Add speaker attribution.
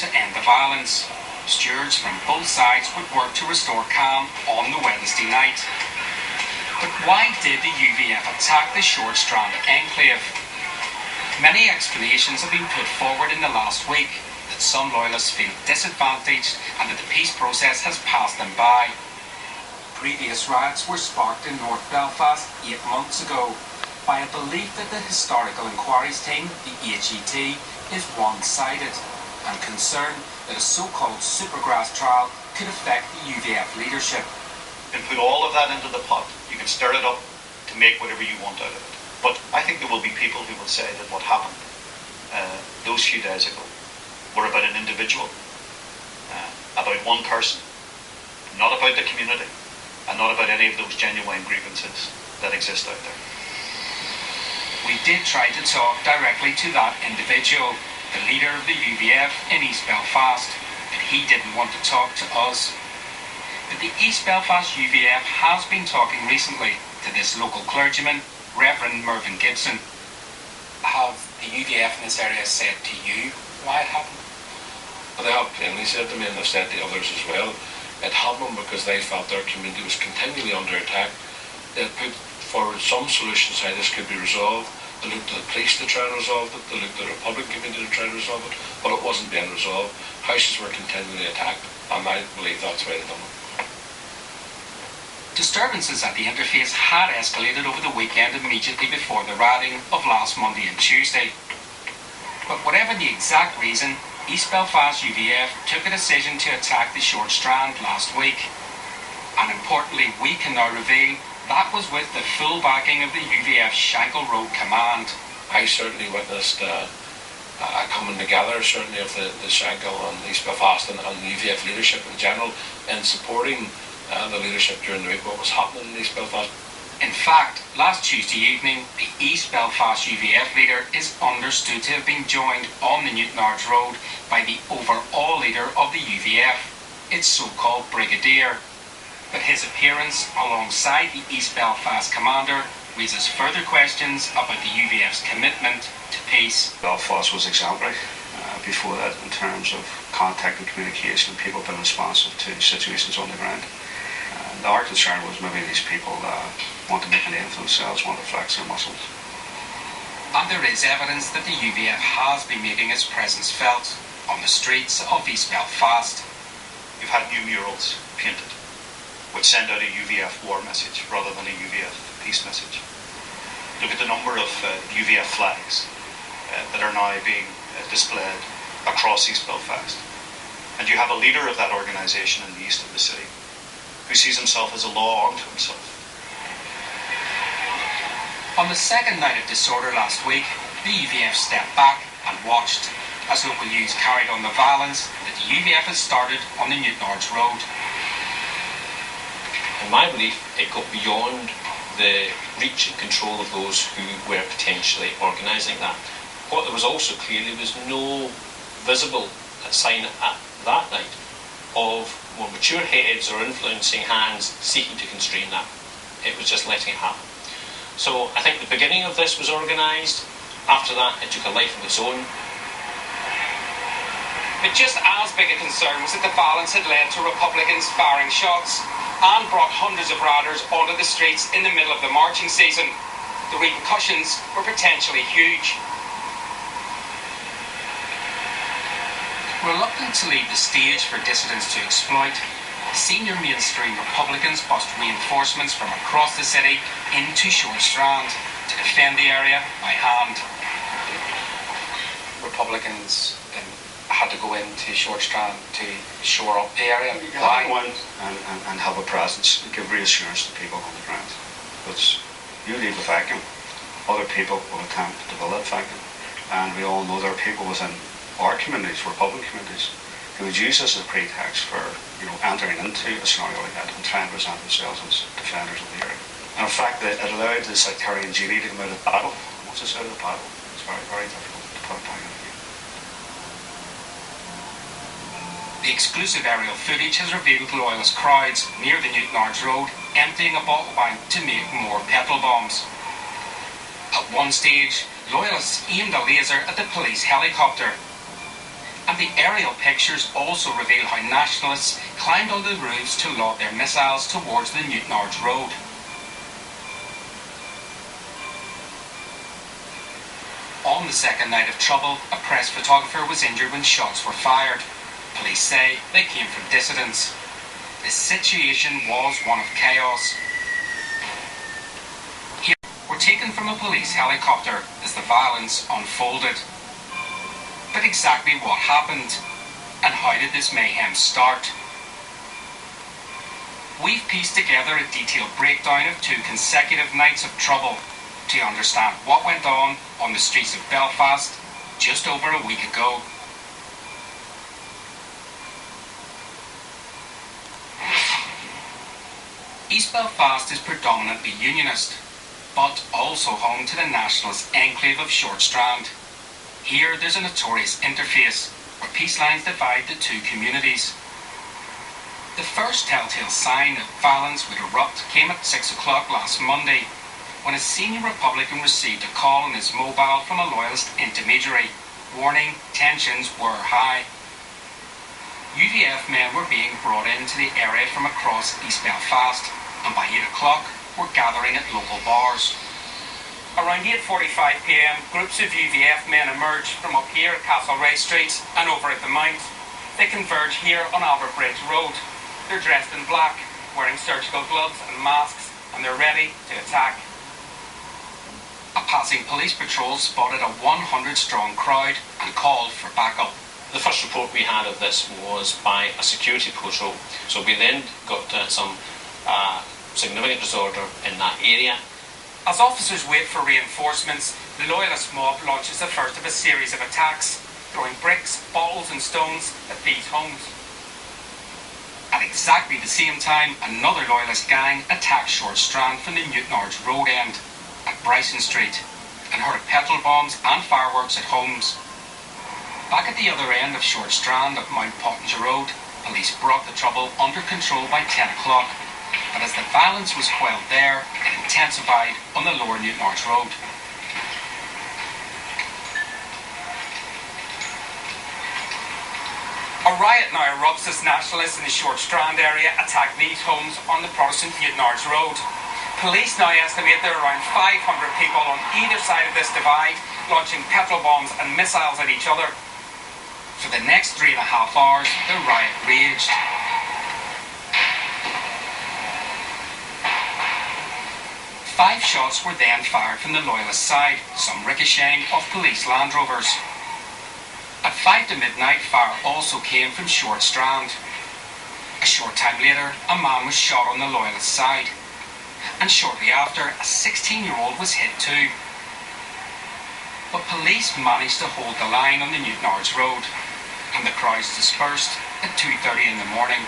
Speaker 1: to end the violence. Stewards from both sides would work to restore calm on the Wednesday night. But why did the U.V.F. attack the short-strand enclave? Many explanations have been put forward in the last week, that some loyalists feel disadvantaged and that the peace process has passed them by. Previous riots were sparked in North Belfast 8 months ago by a belief that the Historical Inquiries Team, the HET, is one-sided, and concern that a so-called supergrass trial could affect the U.V.F. leadership.
Speaker 2: You can put all of that into the pot. You can stir it up to make whatever you want out of it. But I think there will be people who will say that what happened those few days ago were about an individual, about one person, not about the community, and not about any of those genuine grievances that exist out there.
Speaker 1: We did try to talk directly to that individual, the leader of the U.V.F. in East Belfast, but he didn't want to talk to us. But the East Belfast U.V.F. has been talking recently to this local clergyman, Reverend Mervyn Gibson. Have the U.V.F. in this area said to you why it happened?
Speaker 3: Well, they have plainly said to me, and they've said to others as well. It happened because they felt their community was continually under attack. They put forward some solutions how this could be resolved. They looked to the police to try and resolve it. They looked to the Republican community to try and resolve it, but it wasn't being resolved. Houses were continually attacked, and I believe that's why they done it.
Speaker 1: Disturbances at the interface had escalated over the weekend immediately before the rioting of last Monday and Tuesday. But whatever the exact reason, East Belfast U.V.F. took a decision to attack the short-strand last week. And importantly, we can now reveal that was with the full backing of the U.V.F. Shankle Road Command.
Speaker 3: I certainly witnessed a coming together, certainly of the Shankle and East Belfast and the U.V.F. leadership in general in supporting the leadership during the week, what was happening in East Belfast.
Speaker 1: In fact, last Tuesday evening, the East Belfast U.V.F. leader is understood to have been joined on the Newtonards Road by the overall leader of the U.V.F., its so-called brigadier. But his appearance alongside the East Belfast commander raises further questions about the U.V.F.'s commitment to peace.
Speaker 4: Belfast was exemplary before that in terms of contact and communication, and people have been responsive to situations on the ground. Our concern was maybe these people want to make a name for themselves, want to flex their muscles.
Speaker 1: And there is evidence that the U.V.F. has been making its presence felt on the streets of East Belfast.
Speaker 2: You've had new murals painted, which send out a U.V.F. war message rather than a U.V.F. peace message. Look at the number of U.V.F. flags that are now being displayed across East Belfast. And you have a leader of that organisation in the east of the city who sees himself as a law unto himself.
Speaker 1: On the second night of disorder last week, the U.V.F. stepped back and watched as local news carried on the violence that the U.V.F. had started on the Newtonards Road.
Speaker 5: In my belief, it got beyond the reach and control of those who were potentially organising that. What there was also clearly was no visible sign at that night of more mature heads or influencing hands seeking to constrain that. It was just letting it happen. So I think the beginning of this was organised. After that, it took a life of its own.
Speaker 1: But just as big a concern was that the violence had led to Republicans firing shots and brought hundreds of rioters onto the streets in the middle of the marching season. The repercussions were potentially huge. Reluctant to leave the stage for dissidents to exploit, senior mainstream Republicans bussed reinforcements from across the city into Short-Strand to defend the area by hand. Republicans had to go into Short-Strand to shore up the area.
Speaker 4: Why? Go in and have a presence and give reassurance to people on the ground. Because you leave a vacuum, other people will attempt to fill that vacuum. And we all know there are people within our communities, Republican communities, who would use this as a pretext for, entering into a scenario like that and trying to present themselves as defenders of the area. And in fact, it allowed the sectarian GD to come out of battle. Once it's out of the battle, it's very, very difficult to put it back in again.
Speaker 1: The exclusive aerial footage has revealed loyalist crowds near the Newtonards Road emptying a bottle bank to make more petrol bombs. At one stage, loyalists aimed a laser at the police helicopter. And And the aerial pictures also reveal how nationalists climbed on the roofs to lob their missiles towards the Newtownards Road. On the second night of trouble, a press photographer was injured when shots were fired. Police say they came from dissidents. The situation was one of chaos. Here were taken from a police helicopter as the violence unfolded. But exactly what happened, and how did this mayhem start? We've pieced together a detailed breakdown of 2 consecutive nights of trouble to understand what went on the streets of Belfast just over a week ago. East Belfast is predominantly unionist, but also home to the nationalist enclave of Short-Strand. Here there's a notorious interface where peace lines divide the 2 communities. The first telltale sign that violence would erupt came at 6 o'clock last Monday, when a senior Republican received a call on his mobile from a loyalist intermediary, warning tensions were high. U.V.F men were being brought into the area from across East Belfast, and by 8 o'clock were gathering at local bars. Around 8:45 p.m, groups of U.V.F men emerged from up here at Castlereagh Street and over at the Mount. They converge here on Albert Bridge Road. They're dressed in black, wearing surgical gloves and masks, and they're ready to attack. A passing police patrol spotted a 100-strong crowd and called for backup.
Speaker 5: The first report we had of this was by a security patrol, so we then got some significant disorder in that area.
Speaker 1: As officers wait for reinforcements, the loyalist mob launches the first of a series of attacks, throwing bricks, bottles and stones at these homes. At exactly the same time, another loyalist gang attacked Short-Strand from the Newtownards Road end at Bryson Street and hurled petrol bombs and fireworks at homes. Back at the other end of Short-Strand at Mount Pottinger Road, police brought the trouble under control by 10 o'clock. But as the violence was quelled there, it intensified on the lower Newtownards Road. A riot now erupts as nationalists in the Short-Strand area attack these homes on the Protestant Newtownards Road. Police now estimate there are around 500 people on either side of this divide, launching petrol bombs and missiles at each other. For the next 3.5 hours, the riot raged. Five shots were then fired from the loyalist side, some ricocheting off police Land Rovers. At 5 to midnight, fire also came from Short-Strand. A short time later, a man was shot on the loyalist side. And shortly after, a 16-year-old was hit too. But police managed to hold the line on the Newtownards Road, and the crowds dispersed at 2:30 in the morning.